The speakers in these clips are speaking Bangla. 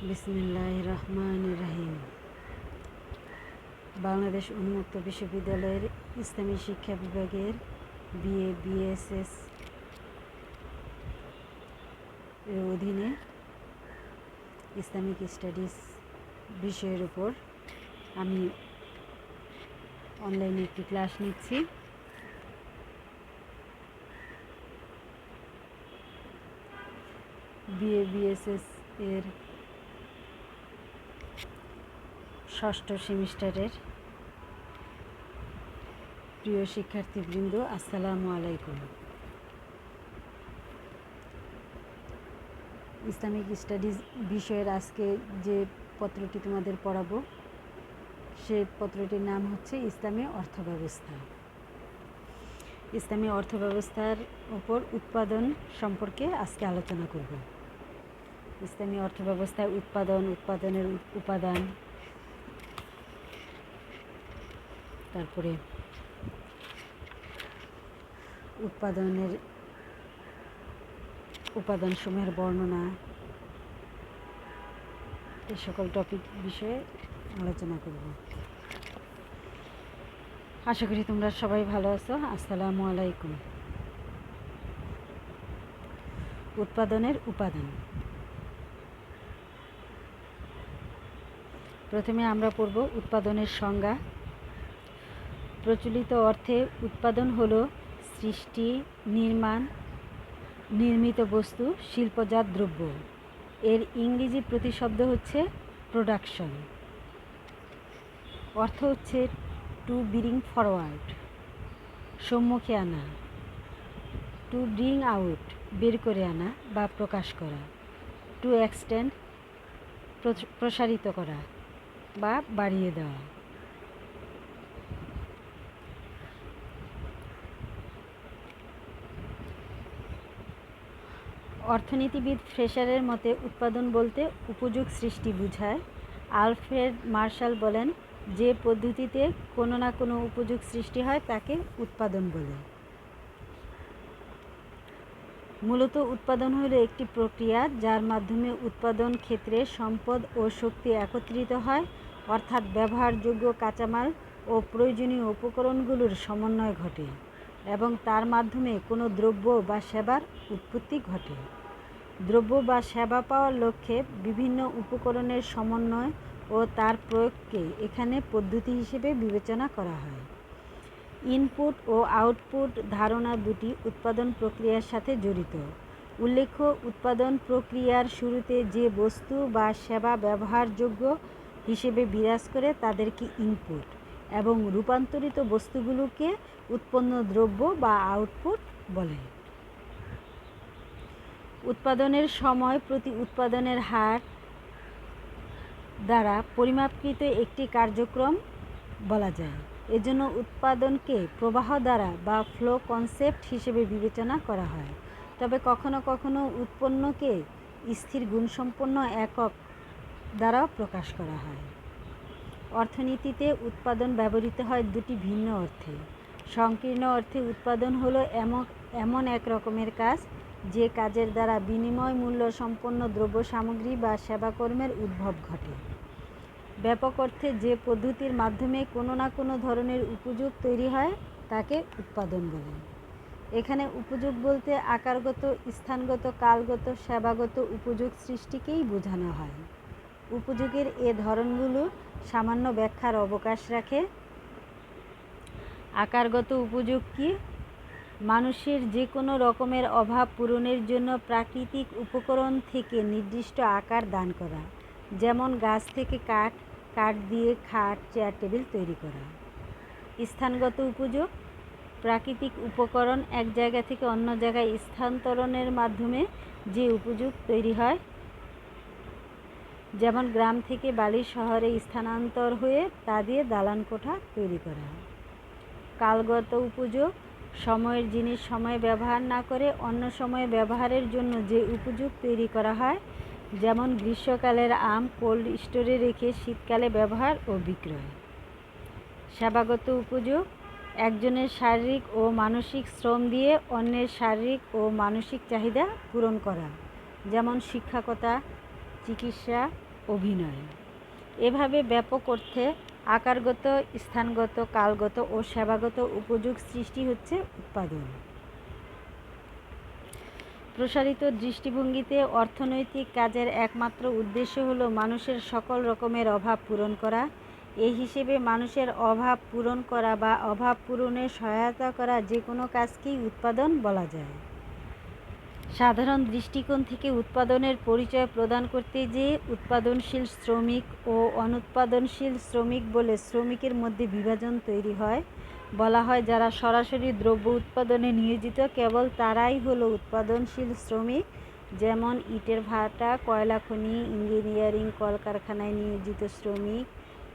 বিসমিল্লাহির রহমানির রহিম। বাংলাদেশ উন্মুক্ত বিশ্ববিদ্যালয়ের ইসলামী শিক্ষা বিভাগের বিএ বিএসএস এর অধীনে ইসলামিক স্টাডিজ বিষয়ের উপর আমি অনলাইনে একটি ক্লাস নিচ্ছি। বিএ বিএসএস এর ষষ্ঠ সেমিস্টারের প্রিয় শিক্ষার্থীবৃন্দ, আসসালামু আলাইকুম। ইসলামিক স্টাডিজ বিষয়ের আজকে যে পত্রটি তোমাদের পড়াবো সেই পত্রটির নাম হচ্ছে ইসলামী অর্থব্যবস্থা। ইসলামী অর্থব্যবস্থার উপর উৎপাদন সম্পর্কে আজকে আলোচনা করব। ইসলামী অর্থব্যবস্থায় উৎপাদনের উপাদান, তারপরে উৎপাদনের উপাদানসমূহের বর্ণনা, এই সকল টপিক বিষয়ে আলোচনা করব। আশা করি তোমরা সবাই ভালো আছো। আসসালামু আলাইকুম। উৎপাদনের উপাদান। প্রথমে আমরা পড়ব উৎপাদনের সংজ্ঞা। প্রচলিত অর্থে উৎপাদন হলো সৃষ্টি, নির্মিত বস্তু, শিল্পজাত দ্রব্য। এর ইংরেজি প্রতিশব্দ হচ্ছে প্রোডাকশন। অর্থ হচ্ছে টু ব্রিং ফরওয়ার্ড, সম্মুখে আনা; টু ব্রিং আউট, বের করে আনা বা প্রকাশ করা; টু এক্সটেন্ড, প্রসারিত করা বা বাড়িয়ে দেওয়া। অর্থনীতিবিদ ফ্রেশারের মতে উৎপাদন বলতে উপযোগ সৃষ্টি বোঝায়। আলফ্রেড মার্শাল বলেন, যে পদ্ধতিতে কোনো না কোনো উপযোগ সৃষ্টি হয় তাকে উৎপাদন বলে। মূলত উৎপাদন হলো একটি প্রক্রিয়া যার মাধ্যমে উৎপাদন ক্ষেত্রে সম্পদ ও শক্তি একত্রিত হয়, অর্থাৎ ব্যবহারযোগ্য কাঁচামাল ও প্রয়োজনীয় উপকরণগুলোর সমন্বয় ঘটে এবং তার মাধ্যমে কোনো দ্রব্য বা সেবার উৎপত্তি ঘটে। দ্রব্য বা সেবা পাওয়ার লক্ষ্যে বিভিন্ন উপকরণের সমন্বয় ও তার প্রয়োগকে এখানে পদ্ধতি হিসেবে বিবেচনা করা হয়। ইনপুট ও আউটপুট ধারণা দুটি উৎপাদন প্রক্রিয়ার সাথে জড়িত। উল্লেখ্য, উৎপাদন প্রক্রিয়ার শুরুতে যে বস্তু বা সেবা ব্যবহারযোগ্য হিসেবে বিরাজ করে তাদেরকে ইনপুট এবং রূপান্তরিত বস্তুগুলোকে উৎপন্ন দ্রব্য বা আউটপুট বলে। উৎপাদনের সময় প্রতি উৎপাদনের হার দ্বারা পরিমাপকৃত একটি কার্যক্রম বলা যায়। এজন্য উৎপাদনকে প্রবাহ দ্বারা বা ফ্লো কনসেপ্ট হিসেবে বিবেচনা করা হয়। তবে কখনো কখনো উৎপন্নকে স্থির গুণসম্পন্ন একক দ্বারাও প্রকাশ করা হয়। অর্থনীতিতে উৎপাদন ব্যবহৃত হয় দুটি ভিন্ন অর্থে। সংকীর্ণ অর্থে উৎপাদন হলো এমন এক রকমের কাজ যে কাজের দ্বারা বিনিময় মূল্য সম্পন্ন দ্রব্য সামগ্রী বা সেবাকর্মের উদ্ভব ঘটে। ব্যাপক অর্থে যে পদ্ধতির মাধ্যমে কোনো না কোনো ধরনের উপযোগ তৈরি হয় তাকে উৎপাদন বলে। এখানে উপযোগ বলতে আকারগত, স্থানগত, কালগত, সেবাগত উপযোগ সৃষ্টিকেই বোঝানো হয়। উপযোগের এ ধরনগুলো সামান্য ব্যাখ্যার অবকাশ রাখে। আকারগত উপযোগ কি? মানুষের যে কোনো রকমের অভাব পূরণের জন্য প্রাকৃতিক উপকরণ থেকে নির্দিষ্ট আকার দান করা, যেমন গাছ থেকে কাঠ, কাঠ দিয়ে খাট, চেয়ার, টেবিল তৈরি করা। স্থানগত উপযোগ: প্রাকৃতিক উপকরণ এক জায়গা থেকে অন্য জায়গায় স্থানান্তরের মাধ্যমে যে উপযোগ তৈরি হয়, যেমন গ্রাম থেকে বালি শহরে স্থানান্তর হয়ে তা দিয়ে দালান কোঠা তৈরি করা। কালগত উপযোগ: সময়ের জিনিস সময়ে ব্যবহার না করে অন্য সময়ে ব্যবহারের জন্য যে উপযোগ তৈরি করা হয়, যেমন গ্রীষ্মকালের আম কোল্ড স্টোরে রেখে শীতকালে ব্যবহার ও বিক্রয়। সেবাগত উপযোগ: একজনের শারীরিক ও মানসিক শ্রম দিয়ে অন্যের শারীরিক ও মানসিক চাহিদা পূরণ করা, যেমন শিক্ষকতা, চিকিৎসা, অভিনয়। এভাবে ব্যাপক অর্থে আকারগত, স্থানগত, কালগত ও সেবাগত উপযোগ সৃষ্টি হচ্ছে উৎপাদন। প্রসারিত দৃষ্টিভঙ্গিতে অর্থনৈতিক কাজের একমাত্র উদ্দেশ্য হল মানুষের সকল রকমের অভাব পূরণ করা। এই হিসেবে মানুষের অভাব পূরণ করা বা অভাব পূরণে সহায়তা করা যে কোনো কাজকেই উৎপাদন বলা যায়। সাধারণ দৃষ্টিকোণ থেকে উৎপাদনের পরিচয় প্রদান করতে যেয়ে উৎপাদনশীল শ্রমিক ও অনুৎপাদনশীল শ্রমিক বলে শ্রমিকের মধ্যে বিভাজন তৈরি হয়। বলা হয় যারা সরাসরি দ্রব্য উৎপাদনে নিয়োজিত কেবল তারাই হলো উৎপাদনশীল শ্রমিক, যেমন ইটের ভাটা, কয়লা খনি, ইঞ্জিনিয়ারিং, কলকারখানায় নিয়োজিত শ্রমিক,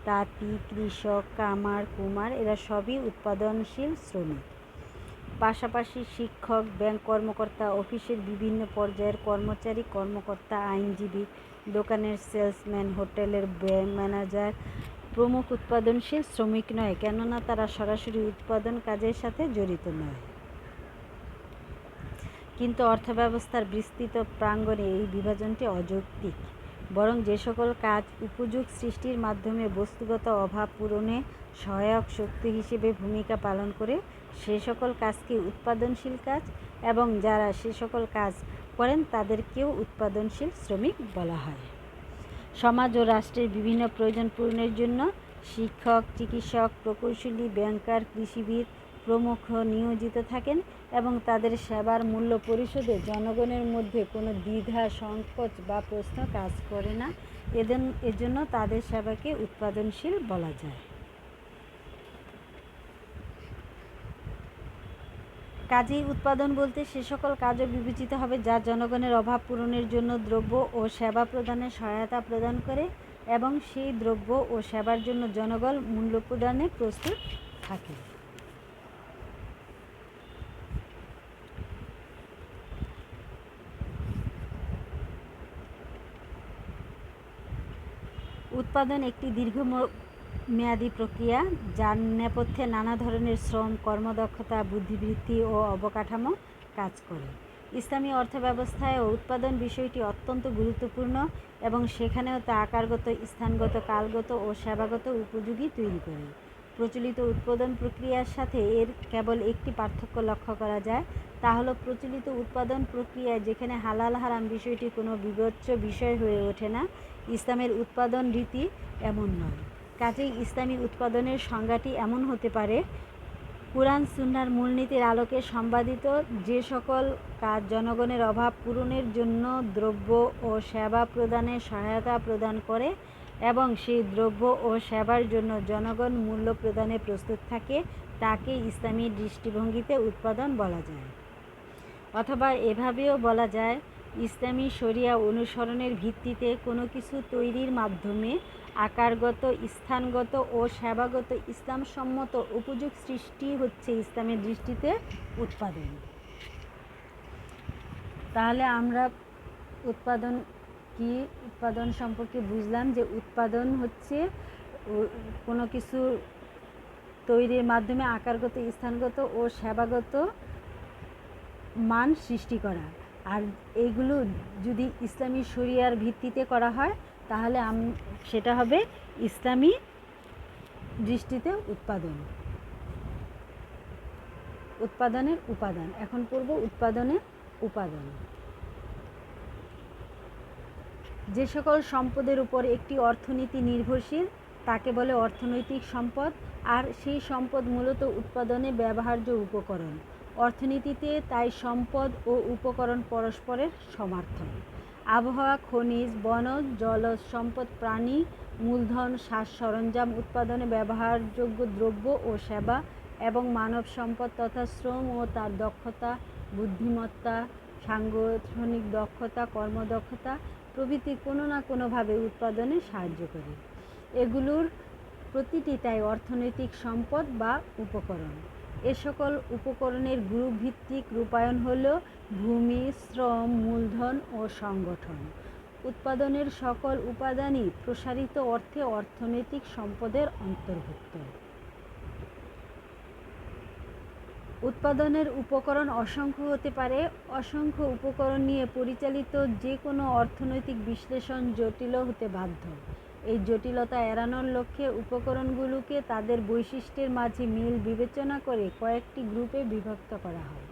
তাঁতি, কৃষক, কামার, কুমার এরা সবই উৎপাদনশীল শ্রমিক। পাশাপাশি শিক্ষক, ব্যাংক কর্মকর্তা, অফিসের বিভিন্ন পর্যায়ের কর্মচারী, কর্মকর্তা, আইনজীবী, দোকানের সেলসম্যান, হোটেলের ম্যানেজার প্রমুখ উৎপাদনশীল শ্রমিক নয়, কেননা তারা সরাসরি উৎপাদন কাজের সাথে জড়িত নয়। কিন্তু অর্থব্যবস্থার বিস্তৃত প্রাঙ্গণে এই বিভাজনটি অযৌক্তিক। বরং যে সকল কাজ উপযোগ সৃষ্টির মাধ্যমে বস্তুগত অভাব পূরণে সহায়ক শক্তি হিসেবে ভূমিকা পালন করে সে সকল কাজকে উৎপাদনশীল কাজ, এবং যারা সে সকল কাজ করেন তাদেরকেও উৎপাদনশীল শ্রমিক বলা হয়। সমাজ ও রাষ্ট্রের বিভিন্ন প্রয়োজন পূরণের জন্য শিক্ষক, চিকিৎসক, প্রকৌশলী, ব্যাংকার, কৃষিবিদ প্রমুখ নিয়োজিত থাকেন এবং তাদের সেবার মূল্য পরিশোধে জনগণের মধ্যে কোনো দ্বিধা, সংকোচ বা প্রশ্ন কাজ করে না। এজন্য তাদের সেবাকে উৎপাদনশীল বলা যায়। কাজেই উৎপাদন বলতে সে সকল কাজও বিবেচিত হবে যা জনগণের অভাব পূরণের জন্য দ্রব্য ও সেবা প্রদানে সহায়তা প্রদান করে এবং সেই দ্রব্য ও সেবার জন্য জনগণ মূল্য প্রদানে প্রস্তুত থাকে। উৎপাদন একটি দীর্ঘমেয়াদী প্রক্রিয়া যার নেপথ্যে নানা ধরনের শ্রম, কর্মদক্ষতা, বুদ্ধিবৃত্তি ও অবকাঠামো কাজ করে। ইসলামী অর্থব্যবস্থায় উৎপাদন বিষয়টি অত্যন্ত গুরুত্বপূর্ণ এবং সেখানেও তা আকারগত, স্থানগত, কালগত ও সেবাগত উপযোগী তৈরি করে। প্রচলিত উৎপাদন প্রক্রিয়ার সাথে এর কেবল একটি পার্থক্য লক্ষ্য করা যায়, তা হলো প্রচলিত উৎপাদন প্রক্রিয়ায় যেখানে হালাল হারাম বিষয়টি কোনো বিবেচ্য বিষয় হয়ে ওঠে না, ইসলামের উৎপাদন রীতি এমন নয়। কাজেই ইসলামী উৎপাদনের সংজ্ঞাটি এমন হতে পারে: কুরআন সুন্নাহর মূলনীতির আলোকে সম্পাদিত যে সকল কাজ জনগণের অভাব পূরণের জন্য দ্রব্য ও সেবা প্রদানে সহায়তা প্রদান করে এবং সেই দ্রব্য ও সেবার জন্য জনগণ মূল্য প্রদানে প্রস্তুত থাকে, তাকে ইসলামী দৃষ্টিভঙ্গিতে উৎপাদন বলা যায়। অথবা এভাবেও বলা যায়, ইসলামী শরিয়া অনুসরণের ভিত্তিতে কোনো কিছু তৈরির মাধ্যমে আকারগত, স্থানগত ও সেবাগত ইসলামসম্মত উপযোগ সৃষ্টি হচ্ছে ইসলামের দৃষ্টিতে উৎপাদন। তাহলে আমরা উৎপাদন সম্পর্কে বুঝলাম যে উৎপাদন হচ্ছে কোনো কিছু তৈরির মাধ্যমে আকারগত, স্থানগত ও সেবাগত মান সৃষ্টি করা। আর এইগুলো যদি ইসলামী শরিয়ার ভিত্তিতে করা হয় তাহলে সেটা হবে ইসলামী দৃষ্টিতে উৎপাদনের উপাদান। এখন পড়ব উৎপাদনের উপাদান। যে সকল সম্পদের উপর একটি অর্থনীতি নির্ভরশীল তাকে বলে অর্থনৈতিক সম্পদ, আর সেই সম্পদ মূলত উৎপাদনে ব্যবহার্য উপকরণ। অর্থনীতিতে তাই সম্পদ ও উপকরণ পরস্পরের সমার্থক। আবহাওয়া, খনিজ, বনজ, জলজ সম্পদ, প্রাণী, মূলধন, সাজ সরঞ্জাম উৎপাদনে ব্যবহারযোগ্য দ্রব্য ও সেবা এবং মানব সম্পদ তথা শ্রম ও তার দক্ষতা, বুদ্ধিমত্তা, সাংগঠনিক দক্ষতা, কর্মদক্ষতা প্রভৃতি কোনো না কোনোভাবে উৎপাদনে সাহায্য করে। এগুলোর প্রতিটি তাই অর্থনৈতিক সম্পদ বা উপকরণ। এ সকল উপকরণের গ্রুপ ভিত্তিক রূপায়ণ হল ভূমি, শ্রম, মূলধন ও সংগঠন। উৎপাদনের সকল উপাদানই প্রসারিত অর্থে অর্থনৈতিক সম্পদের অন্তর্ভুক্ত। উৎপাদনের উপকরণ অসংখ্য হতে পারে। অসংখ্য উপকরণ নিয়ে পরিচালিত যে কোনো অর্থনৈতিক বিশ্লেষণ জটিলও হতে বাধ্য। এই জটিলতা এড়ানোর লক্ষ্যে উপকরণগুলোকে তাদের বৈশিষ্ট্যের মাঝে মিল বিবেচনা করে কয়েকটি গ্রুপে বিভক্ত করা হয়।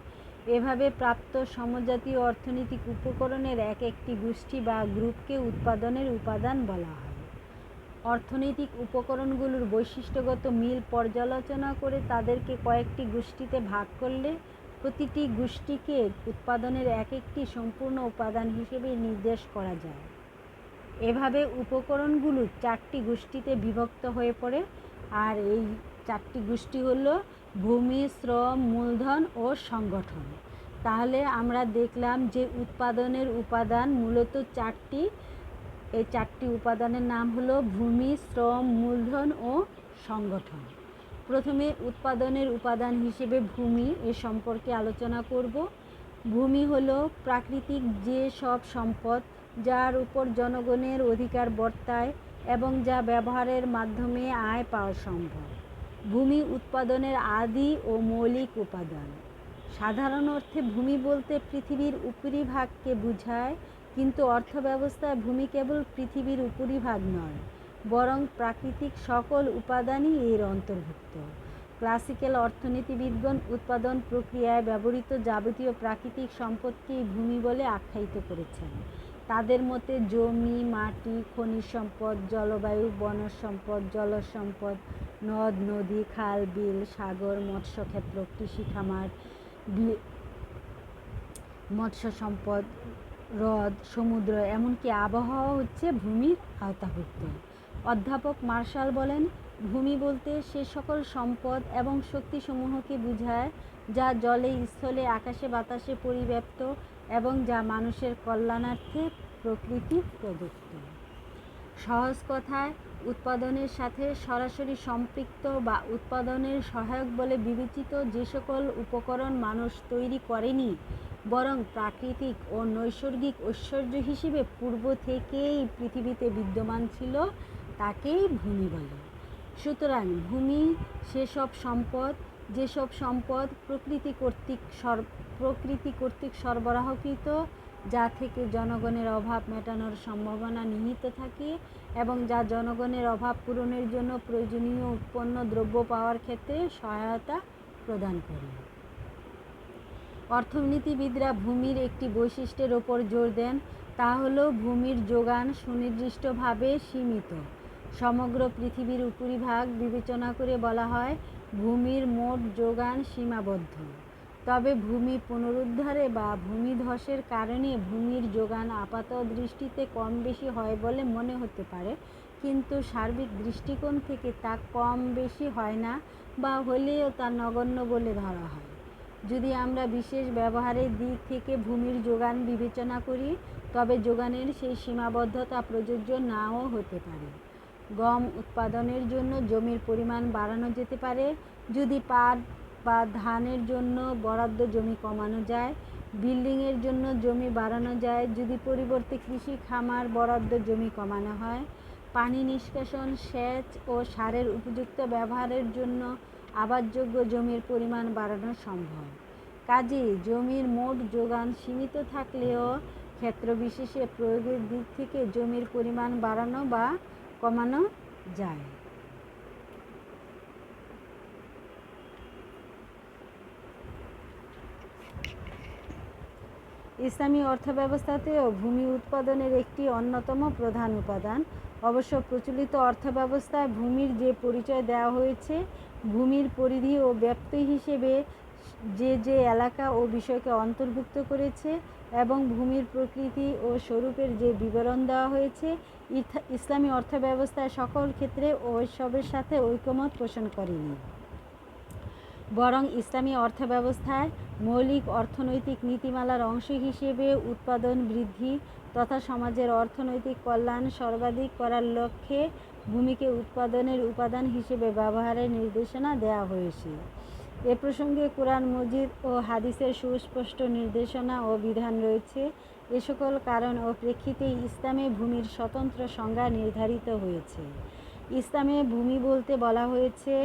এভাবে প্রাপ্ত সমজাতীয় অর্থনৈতিক উপকরণের এক একটি গোষ্ঠী বা গ্রুপকে উৎপাদনের উপাদান বলা হয়। অর্থনৈতিক উপকরণগুলোর বৈশিষ্ট্যগত মিল পর্যালোচনা করে তাদেরকে কয়েকটি গোষ্ঠীতে ভাগ করলে প্রতিটি গোষ্ঠীকে উৎপাদনের এক একটি সম্পূর্ণ উপাদান হিসেবে নির্দেশ করা যায়। এভাবে উপকরণগুলো চারটি গোষ্ঠীতে বিভক্ত হয়ে পড়ে, আর এই চারটি গোষ্ঠী হলো ভূমি, শ্রম, মূলধন ও সংগঠন। তাহলে আমরা দেখলাম যে উৎপাদনের উপাদান মূলত চারটি। এই চারটি উপাদানের নাম হলো ভূমি, শ্রম, মূলধন ও সংগঠন। প্রথমে উৎপাদনের উপাদান হিসেবে ভূমি এ সম্পর্কে আলোচনা করব। ভূমি হলো প্রাকৃতিক যে সব সম্পদ যার উপর জনগণের অধিকার বর্তায় এবং যা ব্যবহারের মাধ্যমে আয় পাওয়া সম্ভব। ভূমি উৎপাদনের আদি ও মৌলিক উপাদান। সাধারণ অর্থে ভূমি বলতে পৃথিবীর উপরিভাগকে বোঝায়, কিন্তু অর্থব্যবস্থায় ভূমি কেবল পৃথিবীর উপরিভাগ নয়, বরং প্রাকৃতিক সকল উপাদানই এর অন্তর্ভুক্ত। ক্লাসিক্যাল অর্থনীতিবিদগণ উৎপাদন প্রক্রিয়ায় ব্যবহৃত যাবতীয় প্রাকৃতিক সম্পদকেই ভূমি বলে আখ্যায়িত করেছেন। তাদের মতে জমি, মাটি, খনিজ সম্পদ, জলবায়ু, বনজ সম্পদ, জলজ সম্পদ, নদ নদী, খাল বিল, সাগর, মৎস্যক্ষেত্র, কৃষি খামার, মৎস্য সম্পদ, হ্রদ, সমুদ্র, এমনকি আবহাওয়া হচ্ছে ভূমির আওতাভুক্ত। অধ্যাপক মার্শাল বলেন, ভূমি বলতে সে সকল সম্পদ এবং শক্তিসমূহকে বোঝায় যা জলে, স্থলে, আকাশে বাতাসে পরিব্যাপ্ত এবং যা মানুষের কল্যাণার্থে প্রকৃতি প্রদত্ত। সহজ কথায়, উৎপাদনের সাথে সরাসরি সম্পৃক্ত বা উৎপাদনের সহায়ক বলে বিবেচিত যে সকল উপকরণ মানুষ তৈরি করেনি, বরং প্রাকৃতিক ও নৈসর্গিক ঐশ্বর্য হিসেবে পূর্ব থেকেই পৃথিবীতে বিদ্যমান ছিল, তাকেই ভূমি বলে। সুতরাং ভূমি সেসব সম্পদ যেসব সম্পদ প্রকৃতি কর্তৃক সরবরাহকৃত, যা থেকে জনগণের অভাব মেটানোর সম্ভাবনা নিহিত থাকে এবং যা জনগণের অভাব পূরণের জন্য প্রয়োজনীয় উৎপন্ন দ্রব্য পাওয়ার ক্ষেত্রে সহায়তা প্রদান করে। অর্থনীতিবিদরা ভূমির একটি বৈশিষ্ট্যের ওপর জোর দেন, তা হলো ভূমির যোগান সুনির্দিষ্টভাবে সীমিত। সমগ্র পৃথিবীর উপরিভাগ বিবেচনা করে বলা হয় ভূমির মোট যোগান সীমাবদ্ধ। তবে ভূমি পুনরুদ্ধারে বা ভূমিধসের কারণে ভূমির যোগান আপাত দৃষ্টিতে কম বেশি হয় বলে মনে হতে পারে, কিন্তু সার্বিক দৃষ্টিকোণ থেকে তা কম বেশি হয় না, বা হলেও তা নগণ্য বলে ধরা হয়। যদি আমরা বিশেষ ব্যবহারের দিক থেকে ভূমির যোগান বিবেচনা করি, তবে যোগানের সেই সীমাবদ্ধতা প্রযোজ্য নাও হতে পারে। গম উৎপাদনের জন্য জমির পরিমাণ বাড়ানো যেতে পারে যদি পাট বা ধানের জন্য বরাদ্দ জমি কমানো যায়। বিল্ডিংয়ের জন্য জমি বাড়ানো যায় যদি পরিবর্তে কৃষি খামার বরাদ্দ জমি কমানো হয়। পানি নিষ্কাশন, সেচ ও সারের উপযুক্ত ব্যবহারের জন্য আবাদযোগ্য জমির পরিমাণ বাড়ানো সম্ভব। কাজেই জমির মোট যোগান সীমিত থাকলেও ক্ষেত্রবিশেষে প্রয়োগের দিক থেকে জমির পরিমাণ বাড়ানো বা কমানো যায়। ইসলামী অর্থব্যবস্থাতেও ভূমি উৎপাদনের একটি অন্যতম প্রধান উপাদান। অবশ্য প্রচলিত অর্থব্যবস্থায় ভূমির যে পরিচয় দেওয়া হয়েছে, ভূমির পরিধি ও ব্যাপ্তি হিসেবে যে এলাকা ও বিষয়কে অন্তর্ভুক্ত করেছে এবং ভূমির প্রকৃতি ও স্বরূপের যে বিবরণ দেওয়া হয়েছে, ইসলামী অর্থব্যবস্থায় সকল ক্ষেত্রে ওইসবের সাথে ঐকমত পোষণ করেনি, বরং ইসলামী অর্থব্যবস্থায় মৌলিক অর্থনৈতিক নীতিমালার অংশ হিসেবে উৎপাদন বৃদ্ধি তথা সমাজের অর্থনৈতিক কল্যাণ সর্বাধিক করার লক্ষ্যে ভূমিকে উৎপাদনের উপাদান হিসেবে ব্যবহারের নির্দেশনা দেওয়া হয়েছে। এ প্রসঙ্গে কুরআন মজিদ ও হাদিসের সুস্পষ্ট নির্দেশনা ও বিধান রয়েছে। এ সকল কারণ ও প্রেক্ষিতে ইসলামে ভূমির স্বতন্ত্র সংজ্ঞা নির্ধারিত হয়েছে। ইসলামে ভূমি বলতে বলা হয়েছে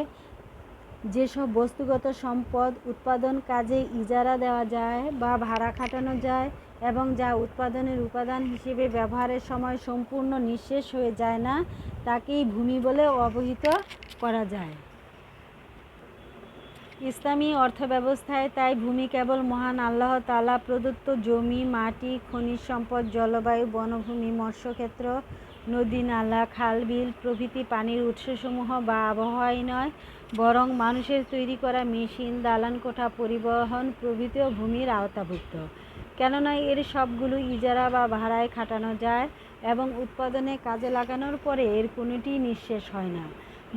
যেসব বস্তুগত সম্পদ উৎপাদন কাজে ইজারা দেওয়া যায় বা ভাড়া খাটানো যায় এবং যা উৎপাদনের উপাদান হিসেবে ব্যবহারের সময় সম্পূর্ণ নিঃশেষ হয়ে যায় না, তাকেই ভূমি বলে অভিহিত করা যায়। ইসলামী অর্থব্যবস্থায় তাই ভূমি কেবল মহান আল্লাহ তাআলা প্রদত্ত জমি, মাটি, খনিজ সম্পদ, জলবায়ু, বনভূমি, মৎস্যক্ষেত্র, নদী, নালা, খাল, বিল প্রভৃতি পানির উৎসসমূহ বা আবহাওয়াই নয়, বরং মানুষের তৈরি করা মেশিন, দালানকোঠা, পরিবহন প্রভৃতিও ভূমির আওতাভুক্ত। কেননা এর সবগুলো ইজারা বা ভাড়ায় খাটানো যায় এবং উৎপাদনে কাজে লাগানোর পরে এর কোনোটিই নিঃশেষ হয় না,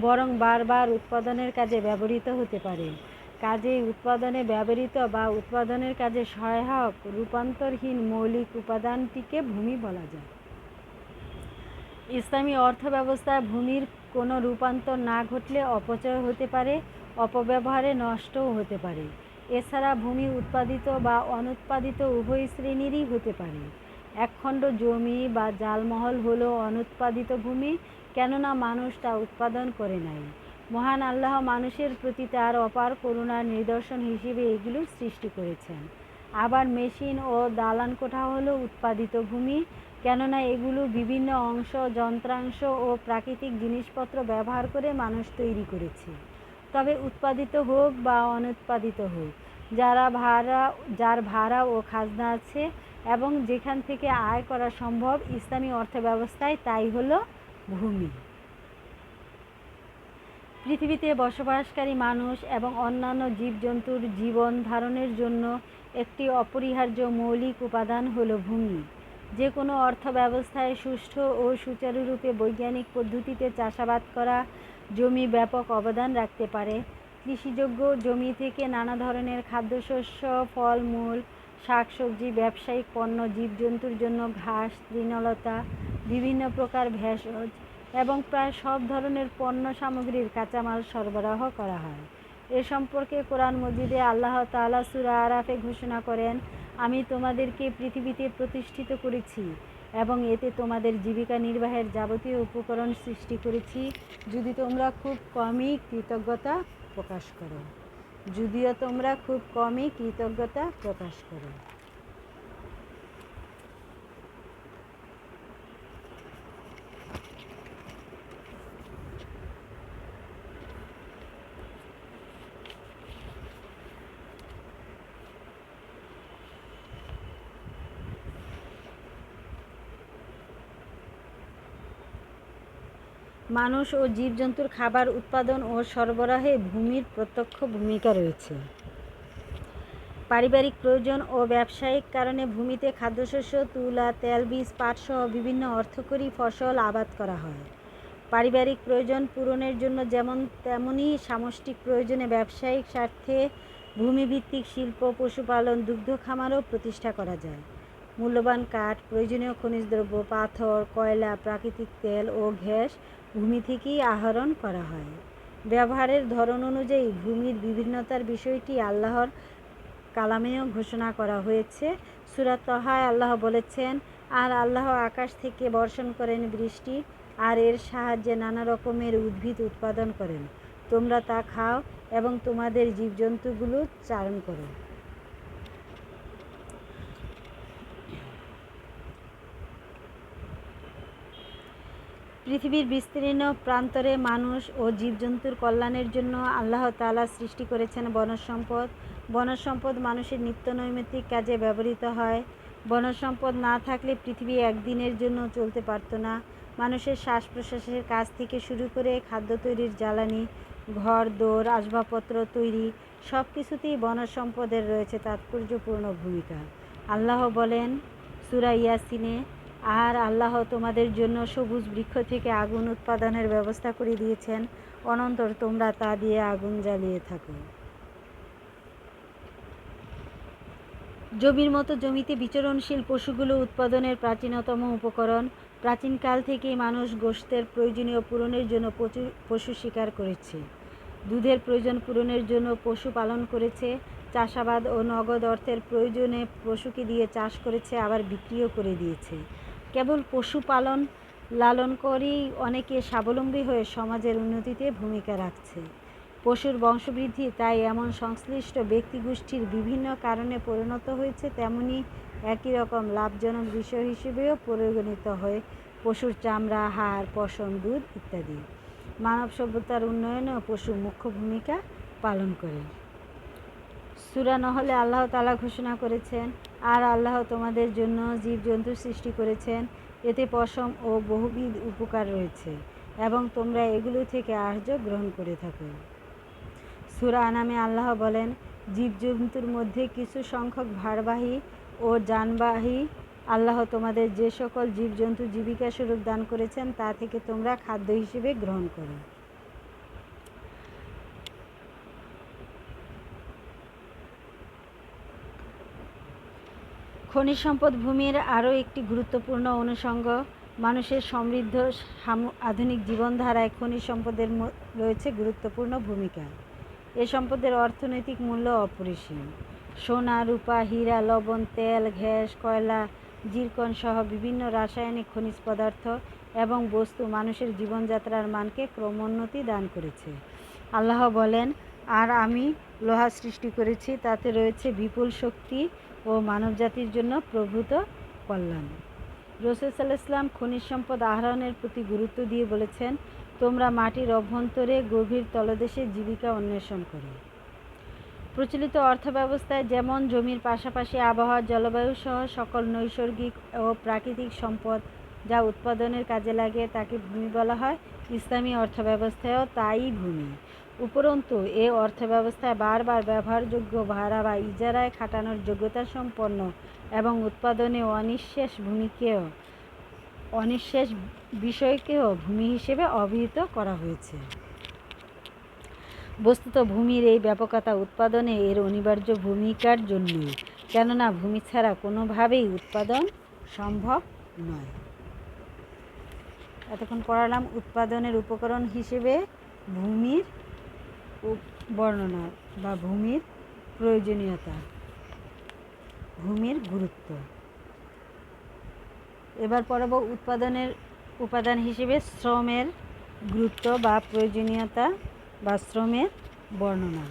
বরং বারবার উৎপাদনের কাজে ব্যবহৃত হতে পারে। কাজেই উৎপাদনে ব্যবহৃত বা উৎপাদনের কাজে সহায়ক রূপান্তরহীন মৌলিক উপাদানটিকে ভূমি বলা যায়। ইসলামী অর্থব্যবস্থায় ভূমির কোনো রূপান্তর না ঘটলে অপচয় হতে পারে, অপব্যবহারে নষ্টও হতে পারে। এছাড়া ভূমি উৎপাদিত বা অনুৎপাদিত উভয় শ্রেণীরই হতে পারে। একখণ্ড জমি বা জালমহল হলো অনুৎপাদিত ভূমি, কেননা মানুষ তা উৎপাদন করে নাই। মহান আল্লাহ মানুষের প্রতি তার অপার করুণার নিদর্শন হিসেবে এগুলো সৃষ্টি করেছেন। আবার মেশিন ও দালানকোঠা হলো উৎপাদিত ভূমি, কেননা এগুলো বিভিন্ন অংশ, যন্ত্রাংশ ও প্রাকৃতিক জিনিসপত্র ব্যবহার করে মানুষ তৈরি করেছে। তবে উৎপাদিত হোক বা অনুৎপাদিত হোক, যার ভাড়া ও খাজনা আছে এবং যেখান থেকে আয় করা সম্ভব, ইসলামী অর্থব্যবস্থায় তাই হলো ভূমি। পৃথিবীতে বসবাসকারী মানুষ এবং অন্যান্য জীবজন্তুর জীবন ধারণের জন্য একটি অপরিহার্য মৌলিক উপাদান হলো ভূমি। যে কোনো অর্থব্যবস্থায় সুষ্ঠু ও সুচারুরূপে বৈজ্ঞানিক পদ্ধতিতে চাষাবাদ করা জমি ব্যাপক অবদান রাখতে পারে। কৃষিযোগ্য জমি থেকে নানা ধরনের খাদ্যশস্য, ফলমূল, শাকসবজি, ব্যবসায়িক পণ্য, জীবজন্তুর জন্য ঘাস, তৃণলতা, বিভিন্ন প্রকার ভেষজ এবং প্রায় সব ধরনের পণ্য সামগ্রীর কাঁচামাল সরবরাহ করা হয়। এ সম্পর্কে কোরআন মজিদে আল্লাহ তাআলা সূরা আরাফে ঘোষণা করেন, আমি তোমাদেরকে পৃথিবীতে প্রতিষ্ঠিত করেছি এবং এতে তোমাদের জীবিকা নির্বাহের যাবতীয় উপকরণ সৃষ্টি করেছি, যদিও তোমরা খুব কমই কৃতজ্ঞতা প্রকাশ করো। মানুষ ও জীবজন্তুর খাবার উৎপাদন ও সরবরাহে ভূমির প্রত্যক্ষ ভূমিকা রয়েছে। পারিবারিক প্রয়োজন ও ব্যবসায়িক কারণে ভূমিতে খাদ্যশস্য, তুলা, তেলবীজ, পাটসহ বিভিন্ন অর্থকরী ফসল আবাদ করা হয়। পারিবারিক প্রয়োজন পূরণের জন্য যেমন তেমনি সামষ্টিক প্রয়োজনে ব্যবসায়িক স্বার্থে ভূমিভিত্তিক শিল্প, পশুপালন, দুগ্ধ খামারও প্রতিষ্ঠা করা যায়। মূল্যবান কাঠ, প্রয়োজনীয় খনিজ দ্রব্য, পাথর, কয়লা, প্রাকৃতিক তেল ও গ্যাস ভূমি থেকেই আহরণ করা হয়। ব্যবহারের ধরন অনুযায়ী ভূমির বিভিন্নতার বিষয়টি আল্লাহর কালামেও ঘোষণা করা হয়েছে। সূরা তহায় আল্লাহ বলেছেন, আর আল্লাহ আকাশ থেকে বর্ষণ করেন বৃষ্টি, আর এর সাহায্যে নানা রকমের উদ্ভিদ উৎপাদন করেন। তোমরা তা খাও এবং তোমাদের জীবজন্তুগুলো চারণ করো। পৃথিবীর বিস্তীর্ণ প্রান্তরে মানুষ ও জীবজন্তুর কল্যাণের জন্য আল্লাহ তাআলা সৃষ্টি করেছেন বনজ সম্পদ। বনজ সম্পদ মানুষের নিত্য নৈমিত্তিক কাজে ব্যবহৃত হয়। বনজ সম্পদ না থাকলে পৃথিবী একদিনের জন্য চলতে পারত না। মানুষের শ্বাস প্রশ্বাসের কাজ থেকে শুরু করে খাদ্য তৈরির জ্বালানি, ঘর দোর, আসবাবপত্র তৈরি সব কিছুতেই বনজ সম্পদের রয়েছে তাৎপর্যপূর্ণ ভূমিকা। আল্লাহ বলেন সূরা ইয়াসিনে, আর আল্লাহ তোমাদের জন্য সবুজ বৃক্ষ থেকে আগুন উৎপাদনের ব্যবস্থা করে দিয়েছেন, অনন্তর তোমরা তা দিয়ে আগুন জ্বালিয়ে থাকো। জমির মতো জমিতে বিচরণশীল পশুগুলো উৎপাদনের প্রাচীনতম উপকরণ। প্রাচীনকাল থেকেই মানুষ গোশতের প্রয়োজনীয় পূরণের জন্য পশু শিকার করেছে, দুধের প্রয়োজন পূরণের জন্য পশু পালন করেছে, চাষাবাদ ও নগদ অর্থের প্রয়োজনে পশুকে দিয়ে চাষ করেছে, আবার বিক্রিও করে দিয়েছে। কেবল পশুপালন লালন করেই অনেকে স্বাবলম্বী হয়ে সমাজের উন্নতিতে ভূমিকা রাখছে। পশুর বংশবৃদ্ধি তাই এমন সংশ্লিষ্ট ব্যক্তিগোষ্ঠীর বিভিন্ন কারণে পরিণত হয়েছে, তেমনি একই রকম লাভজনক বিষয় হিসেবেও পরিগণিত হয় পশুর চামড়া, হাড়, পশম, দুধ ইত্যাদি। মানব সভ্যতার উন্নয়নেও পশু মুখ্য ভূমিকা পালন করে। সূরা নহলে আল্লাহ তাআলা ঘোষণা করেছেন, আর আল্লাহ তোমাদের জন্য জীবজন্তু সৃষ্টি করেছেন, এতে পশম ও বহুবিধ উপকার রয়েছে এবং তোমরা এগুলো থেকে আহার্য গ্রহণ করে থাকো। সূরা আনামে আল্লাহ বলেন, জীবজন্তুর মধ্যে কিছু সংখ্যক ভারবাহী ও যানবাহী আল্লাহ তোমাদের যে সকল জীবজন্তু জীবিকা স্বরূপ দান করেছেন তা থেকে তোমরা খাদ্য হিসেবে গ্রহণ করো। খনিজ সম্পদ ভূমির আরও একটি গুরুত্বপূর্ণ অনুষঙ্গ। মানুষের সমৃদ্ধ আধুনিক জীবনধারায় খনিজ সম্পদের রয়েছে গুরুত্বপূর্ণ ভূমিকা। এ সম্পদের অর্থনৈতিক মূল্য অপরিসীম। সোনা, রূপা, হীরা, লবণ, তেল, গ্যাস, কয়লা, জিরকন সহ বিভিন্ন রাসায়নিক খনিজ পদার্থ এবং বস্তু মানুষের জীবনযাত্রার মানকে ক্রমোন্নতি দান করেছে। আল্লাহ বলেন, আর আমি লোহা সৃষ্টি করেছি, তাতে রয়েছে বিপুল শক্তি ও মানবজাতির জন্য প্রভূত কল্যাণ। রাসূল সাল্লাল্লাহু আলাইহি ওয়াসাল্লাম খনিজ সম্পদ আহরণের প্রতি গুরুত্ব দিয়ে বলেছেন, তোমরা মাটির অভ্যন্তরে গভীর তলদেশে জীবিকা অন্বেষণ করো। প্রচলিত অর্থব্যবস্থায় যেমন জমির পাশাপাশি আবহাওয়া, জলবায়ু সহ সকল নৈসর্গিক ও প্রাকৃতিক সম্পদ যা উৎপাদনের কাজে লাগে তাকে ভূমি বলা হয়, ইসলামী অর্থব্যবস্থায়ও তাই ভূমি। উপরন্তু এ অর্থব্যবস্থায় বারবার ব্যবহারযোগ্য ভাড়া বা ইজারায় খাটানোর যোগ্যতা সম্পন্ন এবং উৎপাদনে অনিঃশেষ বিষয়কেও ভূমি হিসেবে অভিহিত করা হয়েছে। বস্তুত ভূমির এই ব্যাপকতা উৎপাদনে এর অনিবার্য ভূমিকার জন্যই, কেননা ভূমি ছাড়া কোনোভাবেই উৎপাদন সম্ভব নয়। এতক্ষণ পড়ালাম উৎপাদনের উপকরণ হিসেবে ভূমির বর্ণনা বা ভূমির প্রয়োজনীয়তা, ভূমির গুরুত্ব। এবার পড়ব উৎপাদনের উপাদান হিসেবে শ্রমের গুরুত্ব বা প্রয়োজনীয়তা বা শ্রমের বর্ণনা।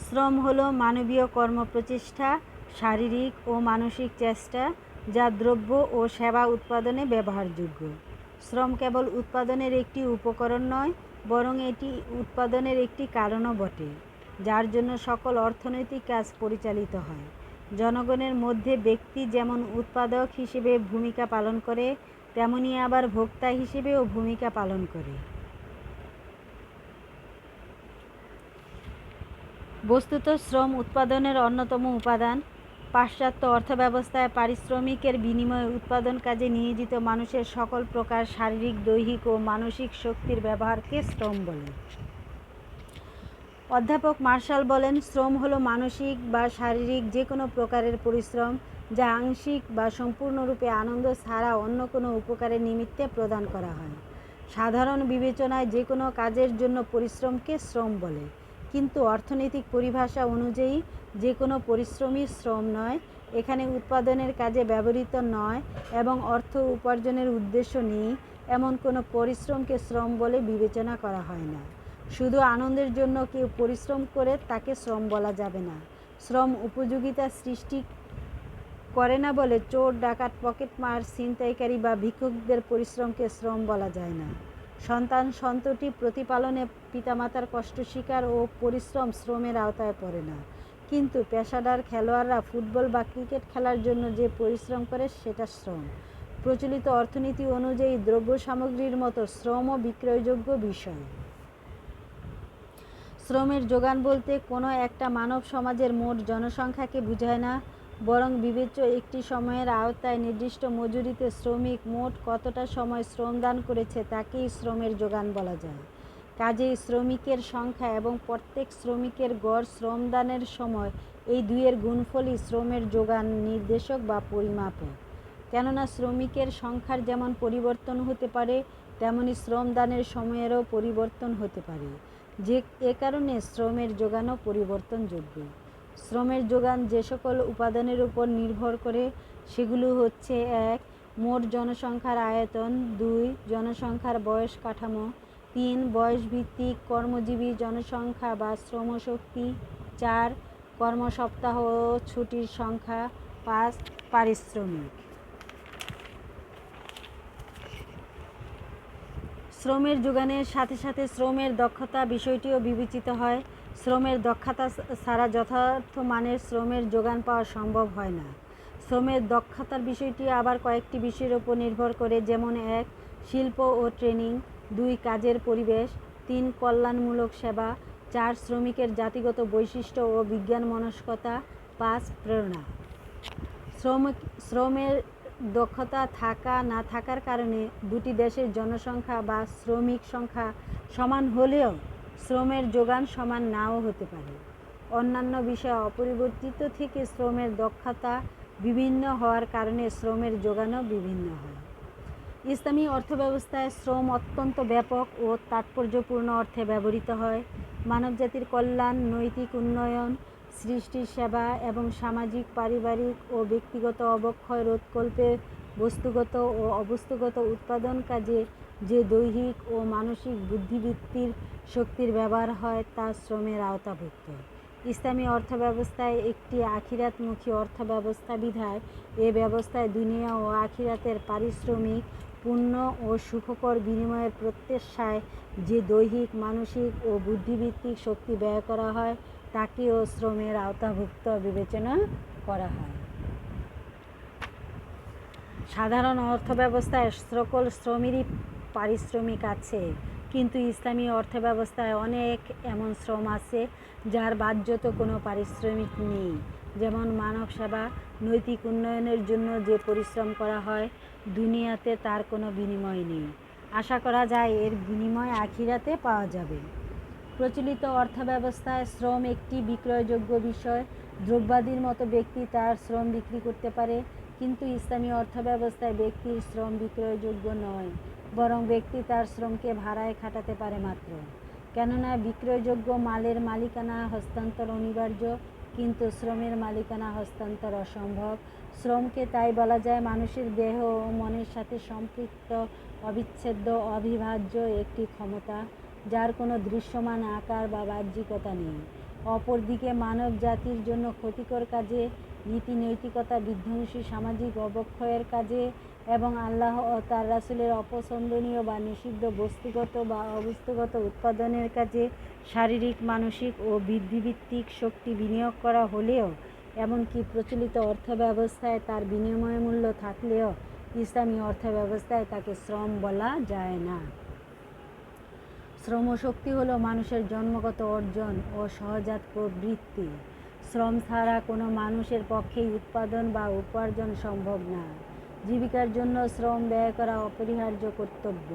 শ্রম হলো মানবীয় কর্মপ্রচেষ্টা, শারীরিক ও মানসিক চেষ্টা যা দ্রব্য ও সেবা উৎপাদনে ব্যবহারযোগ্য। শ্রম কেবল উৎপাদনের একটি উপকরণ নয়, বরং এটি উৎপাদনের একটি কারণও বটে, যার জন্য সকল অর্থনৈতিক কাজ পরিচালিত হয়। জনগণের মধ্যে ব্যক্তি যেমন উৎপাদক হিসেবে ভূমিকা পালন করে, তেমনি আবার ভোক্তা হিসেবেও ভূমিকা পালন করে। বস্তুত শ্রম উৎপাদনের অন্যতম উপাদান। পাশ্চাত্য অর্থব্যবস্থায় পারিশ্রমিকের বিনিময়ে উৎপাদন কাজে নিয়োজিত মানুষের সকল প্রকার শারীরিক, দৈহিক ও মানসিক শক্তির ব্যবহারকে শ্রম বলে। অধ্যাপক মার্শাল বলেন, শ্রম হলো মানসিক বা শারীরিক যে কোনো প্রকারের পরিশ্রম যা আংশিক বা সম্পূর্ণরূপে আনন্দ ছাড়া অন্য কোনো উপকারের নিমিত্তে প্রদান করা হয়। সাধারণ বিবেচনায় যে কোনো কাজের জন্য পরিশ্রমকে শ্রম বলে, কিন্তু অর্থনৈতিক পরিভাষা অনুযায়ী যে কোনো পরিশ্রমই শ্রম নয়। এখানে উৎপাদনের কাজে ব্যবহৃত নয় এবং অর্থ উপার্জনের উদ্দেশ্য নেই এমন কোনো পরিশ্রমকে শ্রম বলে বিবেচনা করা হয় না। শুধু আনন্দের জন্য কেউ পরিশ্রম করে তাকে শ্রম বলা যাবে না। শ্রম উপযোগিতা সৃষ্টি করে না বলে চোর, ডাকাত, পকেটমার, ছিনতাইকারী বা ভিক্ষুকদের পরিশ্রমকে শ্রম বলা যায় না। সন্ততি প্রতিপালনে পিতামাতার কষ্ট স্বীকার ও পরিশ্রম শ্রমের আওতায় পড়ে না, কিন্তু পেশাদার খেলোয়াড়রা ফুটবল বা ক্রিকেট খেলার জন্য যে পরিশ্রম করে সেটা শ্রম। প্রচলিত অর্থনীতি অনুযায়ী দ্রব্য সামগ্রীর মতো শ্রমও বিক্রয়যোগ্য বিষয়। শ্রমের যোগান বলতে কোনো একটা মানব সমাজের মোট জনসংখ্যাকে বোঝায় না, বরং বিবেচ্য একটি সময়ের আওতায় নির্দিষ্ট মজুরিতে শ্রমিক মোট কতটা সময় শ্রমদান করেছে তাকেই শ্রমের যোগান বলা যায়। কাজেই শ্রমিকের সংখ্যা এবং প্রত্যেক শ্রমিকের গড় শ্রমদানের সময় এই দুইয়ের গুণফলই শ্রমের যোগান নির্দেশক বা পরিমাপক। কেননা শ্রমিকের সংখ্যার যেমন পরিবর্তন হতে পারে, তেমনি শ্রমদানের সময়েরও পরিবর্তন হতে পারে। এ কারণে শ্রমের যোগানও পরিবর্তনযোগ্য। শ্রমের যোগান যে সকল উপাদানের উপর নির্ভর করে সেগুলো হচ্ছে: ১. মোট জনসংখ্যার আয়তন, ২. জনসংখ্যার বয়স কাঠামো, 3 বয়সভিত্তিক কর্মজীবী জনসংখ্যা বা শ্রমশক্তি। 4 কর্মসপ্তাহ ও ছুটির সংখ্যা। 5 পারিশ্রমিক। শ্রমের যোগানের সাথে সাথে শ্রমের দক্ষতা বিষয়টিও বিবেচিত হয়। শ্রমের দক্ষতা ছাড়া যথার্থ মানের শ্রমের যোগান পাওয়া সম্ভব হয় না। শ্রমের দক্ষতার বিষয়টি আবার কয়েকটি বিষয়ের উপর নির্ভর করে, যেমন 1 শিল্প ও ট্রেনিং, 2 কাজের পরিবেশ, 3 কল্যাণমূলক সেবা, 4 শ্রমিকের জাতিগত বৈশিষ্ট্য ও বিজ্ঞান মনস্কতা, 5 প্রেরণা। শ্রমের দক্ষতা থাকা না থাকার কারণে দুটি দেশের জনসংখ্যা বা শ্রমিক সংখ্যা সমান হলেও শ্রমের যোগান সমান নাও হতে পারে। অন্যান্য বিষয় অপরিবর্তিত থেকে শ্রমের দক্ষতা বিভিন্ন হওয়ার কারণে শ্রমের যোগানও বিভিন্ন হয়। ইসলামী অর্থব্যবস্থায় শ্রম অত্যন্ত ব্যাপক ও তাৎপর্যপূর্ণ অর্থে ব্যবহৃত হয়। মানবজাতির কল্যাণ, নৈতিক উন্নয়ন, সৃষ্টির সেবা এবং সামাজিক, পারিবারিক ও ব্যক্তিগত অবক্ষয় রোধকল্পে বস্তুগত ও অবস্তুগত উৎপাদন কাজে যে দৈহিক ও মানসিক বুদ্ধিবৃত্তির শক্তির ব্যবহার হয় তা শ্রমের আওতাভুক্ত। ইসলামী অর্থব্যবস্থায় একটি আখিরাতমুখী অর্থব্যবস্থা বিধায় এ ব্যবস্থায় দুনিয়া ও আখিরাতের পারিশ্রমিক পূর্ণ ও সুখকর বিনিময়ের প্রত্যাশায় যে দৈহিক, মানসিক ও বুদ্ধিবৃত্তিক শক্তি ব্যয় করা হয় তাকেও শ্রমের আওতাভুক্ত বিবেচনা করা হয়। সাধারণ অর্থব্যবস্থায় সকল শ্রমেরই পারিশ্রমিক আছে, কিন্তু ইসলামী অর্থব্যবস্থায় অনেক এমন শ্রম আছে যার বাহ্যত কোনো পারিশ্রমিক নেই, যেমন মানব সেবা। নৈতিক উন্নয়নের জন্য যে পরিশ্রম করা হয় দুনিয়াতে তার কোনো বিনিময় নেই। আশা করা যায় এর বিনিময় আখিরাতে পাওয়া যাবে। প্রচলিত অর্থব্যবস্থায় শ্রম একটি বিক্রয়যোগ্য বিষয়। দ্রব্যাদির মতো ব্যক্তি তার শ্রম বিক্রি করতে পারে, কিন্তু ইসলামী অর্থব্যবস্থায় ব্যক্তির শ্রম বিক্রয়যোগ্য নয়, বরং ব্যক্তি তার শ্রমকে ভাড়ায় খাটাতে পারে মাত্র। কেননা বিক্রয়যোগ্য মালের মালিকানা হস্তান্তর অনিবার্য, কিন্তু শ্রমের মালিকানা হস্তান্তর অসম্ভব। শ্রমকে তাই বলা যায় মানুষের দেহ ও মনের সাথে সম্পৃক্ত, অবিচ্ছেদ্য, অবিভাজ্য একটি ক্ষমতা, যার কোনো দৃশ্যমান আকার বা বাহ্যিকতা নেই। অপরদিকে মানব জাতির জন্য ক্ষতিকর কাজে, নীতি নৈতিকতা বিধ্বংসী সামাজিক অবক্ষয়ের কাজে এবং আল্লাহ ও তার রাসূলের অপছন্দনীয় বা নিষিদ্ধ বস্তুগত বা অবস্তুগত উৎপাদনের কাজে শারীরিক, মানসিক ও বুদ্ধিবৃত্তিক শক্তি বিনিয়োগ করা হলেও, এমনকি প্রচলিত অর্থব্যবস্থায় তার বিনিময় মূল্য থাকলেও ইসলামী অর্থব্যবস্থায় তাকে শ্রম বলা যায় না। শ্রমশক্তি হলো মানুষের জন্মগত অর্জন ও সহজাত প্রবৃত্তি। শ্রম ছাড়া কোনো মানুষের পক্ষেই উৎপাদন বা উপার্জন সম্ভব না। জীবিকার জন্য শ্রম ব্যয় করা অপরিহার্য কর্তব্য।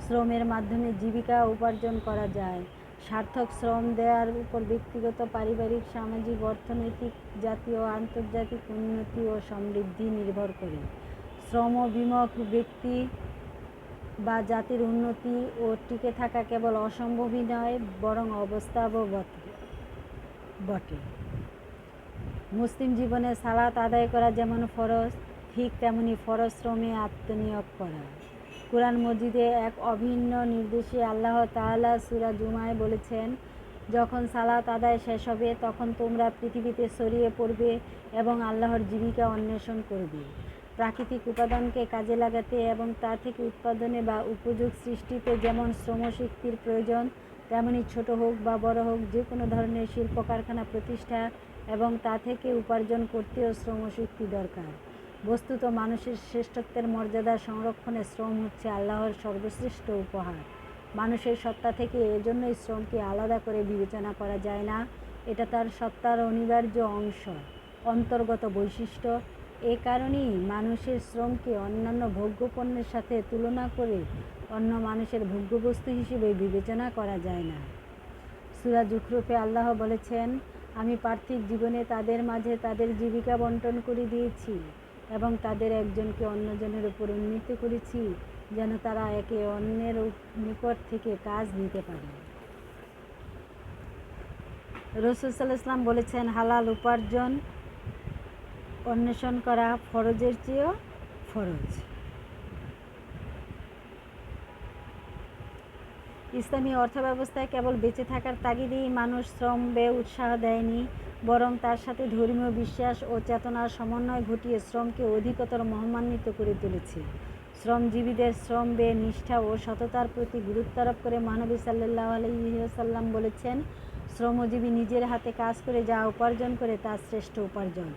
শ্রমের মাধ্যমে জীবিকা উপার্জন করা যায়। সার্থক শ্রম দেওয়ার উপর ব্যক্তিগত, পারিবারিক, সামাজিক, অর্থনৈতিক, জাতীয় ও আন্তর্জাতিক উন্নতি ও সমৃদ্ধি নির্ভর করে। শ্রমবিমুখ ব্যক্তি বা জাতির উন্নতি ও টিকে থাকা কেবল অসম্ভবই নয়, বরং অবাস্তবও বটে। মুসলিম জীবনে সালাত আদায় করা যেমন ফরজ, ঠিক তেমনি ফরজ শ্রমে আত্মনিয়োগ করা। কুরআন মজিদে এক অভিন্ন নির্দেশে আল্লাহ তাআলা সূরা জুমায় বলেছেন, যখন সালাত আদায় শেষ হবে তখন তোমরা পৃথিবীতে ছড়িয়ে পড়বে এবং আল্লাহর জীবিকা অন্বেষণ করবে। প্রাকৃতিক উপাদানকে কাজে লাগাতে এবং তা থেকে উৎপাদনে বা উপযোগ সৃষ্টিতে যেমন শ্রমশক্তির প্রয়োজন, তেমনি ছোট হোক বা বড় হোক যে কোনো ধরনের শিল্প কারখানা প্রতিষ্ঠা এবং তা থেকে উপার্জন করতেও শ্রমশক্তি দরকার। বস্তুত মানুষের শ্রেষ্ঠত্বের মর্যাদা সংরক্ষণে শ্রম হচ্ছে আল্লাহর সর্বশ্রেষ্ঠ উপহার। মানুষের সত্তা থেকে এজন্যই শ্রমকে আলাদা করে বিবেচনা করা যায় না, এটা তার সত্তার অনিবার্য অংশ, অন্তর্গত বৈশিষ্ট্য। এ কারণেই মানুষের শ্রমকে অন্যান্য ভোগ্যপণ্যের সাথে তুলনা করে অন্য মানুষের ভোগ্যবস্তু হিসেবে বিবেচনা করা যায় না। সূরা যুখরুফে আল্লাহ বলেছেন, আমি পার্থিব জীবনে তাদের মাঝে তাদের জীবিকা বণ্টন করে দিয়েছি এবং তাদের একজনকে অন্যজনের উপর উন্নীত করেছি যেন তারা একে অন্যের নিকট থেকে কাজ নিতে পারে। রাসূল সাল্লাল্লাহু আলাইহি ওয়াসাল্লাম বলেছেন, হালাল উপার্জন অন্বেষণ করা ফরজের চেয়েও ফরজ। ইসলামী অর্থব্যবস্থায় কেবল বেঁচে থাকার তাগিদেই মানুষ শ্রম ব্যয় উৎসাহ দেয়নি, বরং তার সাথে ধর্মীয় বিশ্বাস ও চেতনার সমন্বয় ঘটিয়ে শ্রমকে অধিকতর মহিমান্বিত করে তুলেছে। শ্রমজীবীদের শ্রম ব্যয় নিষ্ঠা ও সততার প্রতি গুরুত্ব আরোপ করে মহানবী সাল্লাল্লাহু আলাইহি ওয়াসাল্লাম বলেছেন, শ্রমজীবী নিজের হাতে কাজ করে যা উপার্জন করে তা শ্রেষ্ঠ উপার্জন,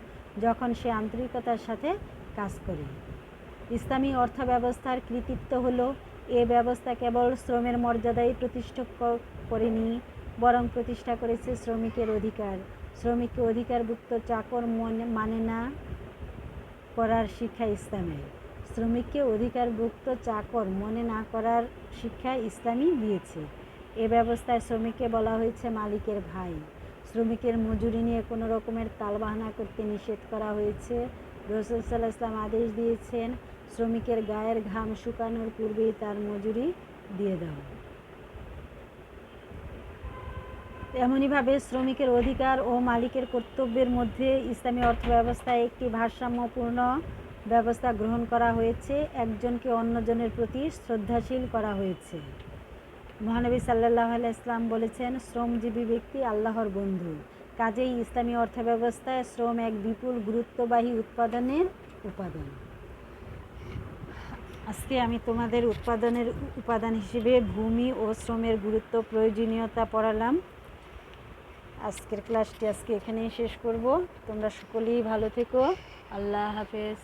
যখন সে আন্তরিকতার সাথে কাজ করে। ইসলামী অর্থব্যবস্থার কৃতিত্ব হলো, এ ব্যবস্থা কেবল শ্রমের মর্যাদাই প্রতিষ্ঠা করেনি, বরং প্রতিষ্ঠা করেছে শ্রমিকের অধিকার। শ্রমিককে অধিকারভুক্ত চাকর মানে না করার শিক্ষা ইসলামের। শ্রমিককে অধিকারভুক্ত চাকর মনে না করার শিক্ষা ইসলামই দিয়েছে। এ ব্যবস্থায় শ্রমিককে বলা হয়েছে মালিকের ভাই। শ্রমিকের মজুরি নিয়ে কোনো রকমের তালবাহানা করতে নিষেধ করা হয়েছে। রাসূল সাল্লাল্লাহু আলাইহি ওয়াসাল্লাম আদেশ দিয়েছেন, শ্রমিকের গায়ের ঘাম শুকানোর পূর্বেই তার মজুরি দিয়ে দাও। এমনইভাবে শ্রমিকের অধিকার ও মালিকের কর্তব্যের মধ্যে ইসলামী অর্থব্যবস্থায় একটি ভারসাম্যপূর্ণ ব্যবস্থা গ্রহণ করা হয়েছে। একজনকে অন্যজনের প্রতি শ্রদ্ধাশীল করা হয়েছে। মহানবী সাল্লাল্লাহু আলাইহি ওয়াসাল্লাম বলেছেন, শ্রমজীবী ব্যক্তি আল্লাহর বন্ধু। কাজেই ইসলামী অর্থব্যবস্থায় শ্রম এক বিপুল গুরুত্ববাহী উৎপাদনের উপাদান। আজকে আমি তোমাদের উৎপাদনের উপাদান হিসেবে ভূমি ও শ্রমের গুরুত্ব প্রয়োজনীয়তা পড়ালাম। আজকের ক্লাসটি এখানেই শেষ করব। তোমরা সকলেই ভালো থেকো। আল্লাহ হাফেজ।